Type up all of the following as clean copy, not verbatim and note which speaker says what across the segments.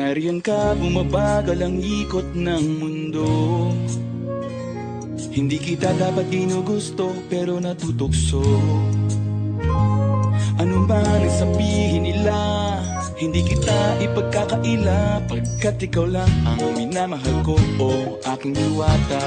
Speaker 1: nariyan ka, bumabagal ang ikot ng mundo. Hindi kita dapat ginugusto, pero natutukso. Ano man ang sabihin nila, hindi kita ipagkakaila, pagkat ikaw lang ang minamahal ko, o aking diwata.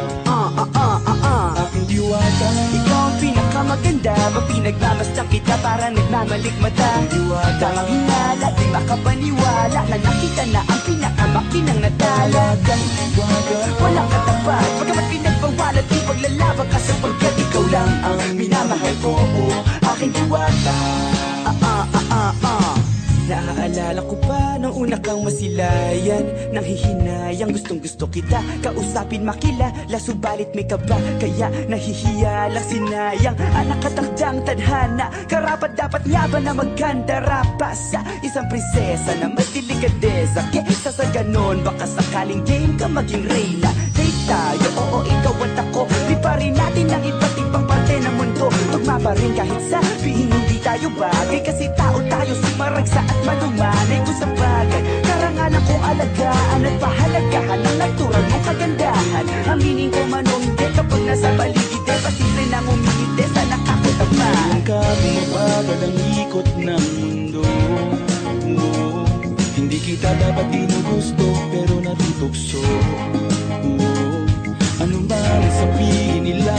Speaker 1: Aking diwata.
Speaker 2: Ikaw ang pinakamaganda, mapinagmamasdan kita para nagmamalikmata.
Speaker 1: Diwata.
Speaker 2: Tamang hinala, di makapaniwala na nakita na ang pinakamakinang natala.
Speaker 1: Diwata.
Speaker 2: Walang katapat, pagkamat pinagbawalan, di paglalaban ka sapagkat ikaw lang ang minamahal ko, o aking diwata. Naaalala ko pa nung una kang masilayan, nang hihinayang gustong gusto kita kausapin, makilala, subalit may kaba, kaya nahihiya lang sinayang ang nakatakdang tadhana. Karapat dapat nga ba na magkandara pa sa isang prinsesa na may delikadesa? Kesa sa ganon, baka sakaling game ka maging reyna. Date tayo, oo ikaw at ako, di pa rin natin ang iba't ibang parte ng mundo. Tugma pa rin kahit sabihin hindi tayo bagay, kasi tao tayo, sumaragsa at malumanay kung sa bagay. Karangalan kong alagaan at pahalagahan ang natural mong kagandahan. Aminin ko man o hindi, kapag nasa paligid pasimple nang umingiti sa nakakutama.
Speaker 1: Nariyan ka, bumabagal ang ikot ng mundo. Hindi kita dapat ginugusto, pero natutukso. Ano man ang sabihin nila,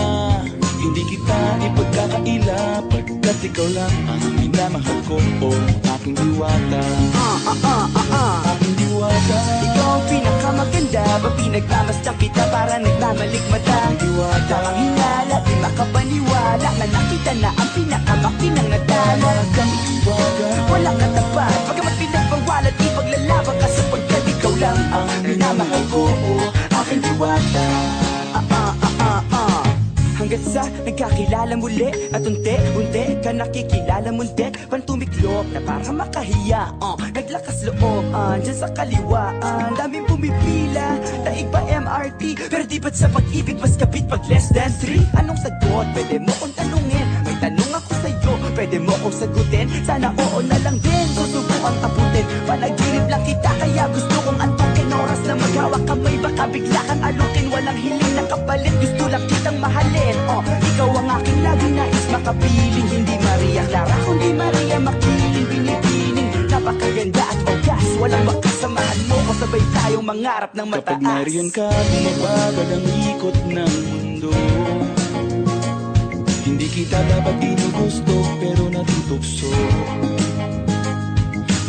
Speaker 1: hindi kita ipagkakaila, pagkat ikaw lang ang minamahal ko, o aking diwata. Aking diwata.
Speaker 2: Ikaw ang pinakamaganda, mapinagmamasdan kita para nagmamalikmata.
Speaker 1: Diwata.
Speaker 2: Tamang hinala, di makapaniwala na nakita na ang pinakamakinang natala.
Speaker 1: Diwata.
Speaker 2: Walang katapat, pagkamat pinagbawalan, di paglalaban ka sapagkat ikaw lang ang minamahal ko, o aking diwata. Hanggat sa nagkakilala muli at unti-unti ka nakikilala muntik, pantumiklop na para makahiya. Naglakas loob, dyan sa kaliwaan, daming pumipila, daig pa MRT, pero di ba't sa pag-ibig mas kapit pag less than 3? Anong sagot? Pwede mo kong tanungin, may tanong ako sa'yo, pwede mo kong sagutin, sana oo na lang din, susubukang abutin. Panaginip lang kita, kaya gusto kong antukin, oras na maghawak kamay, baka bigla kang alukin. Walang hiling na kapalit, gusto lang kitang mahalin. Ikaw ang aking laging nais makapiling, hindi Maria Clara kundi Maria Makiling. Binibining, napakaganda at wagas, walang makasamahan mo ko, sabay tayong mangarap ng mataas.
Speaker 1: Kapag nariyan ka, bumabagal ang ikot ng mundo. Hindi kita dapat ginugusto, pero natutukso.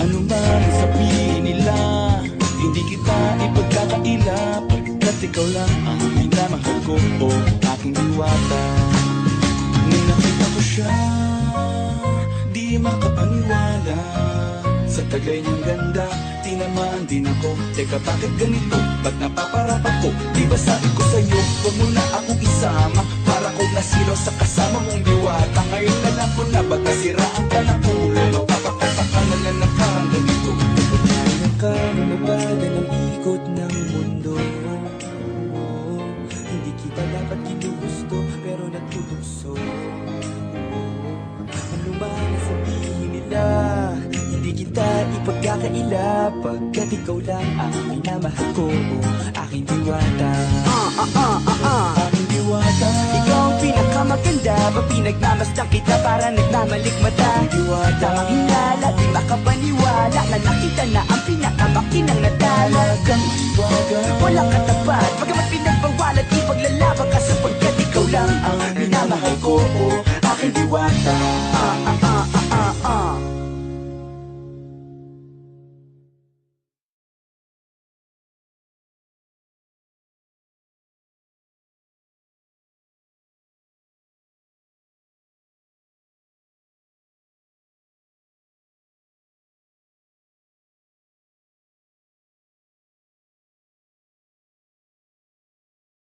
Speaker 1: Ano man ang sabihin nila, hindi kita ipagkakaila, pagkat ikaw lang ang minamahal ko, o aking diwata. Nung nakita ko siya, di makapaniwala, sa tagay niyang ganda, tinamaan din ako. Teka, bakit ganito? Ba't napaparap ako? Di ba sabi ko sa'yo, huwag mo na akong isama, para kong nasilo sa kasama mong diwata. Ngayon na lang ko na, ba't nasiraan ka na ulo? Mapapakataka na lang ng parang ganito.
Speaker 2: Nariyan ka, mabagal ang ikot ng mundo. Hindi kita dapat ginugusto, pero natutukso. Ano man ang sabihin nila, hindi kita ipagkakaila, pagkat ikaw lang ang minamahal ko, o aking diwata.
Speaker 1: Aking diwata.
Speaker 2: Ikaw ang pinakamaganda, mapinagmamasdan kita para nagmamalikmata.
Speaker 1: Diwata.
Speaker 2: Tamang hinala, di makapaniwala na nakita na ang pinakamakinang natala.
Speaker 1: Diwata.
Speaker 2: Walang katapat, pagkamat pinagbawalan, di paglalaban ka sapagkat ikaw lang ang minamahal ko, o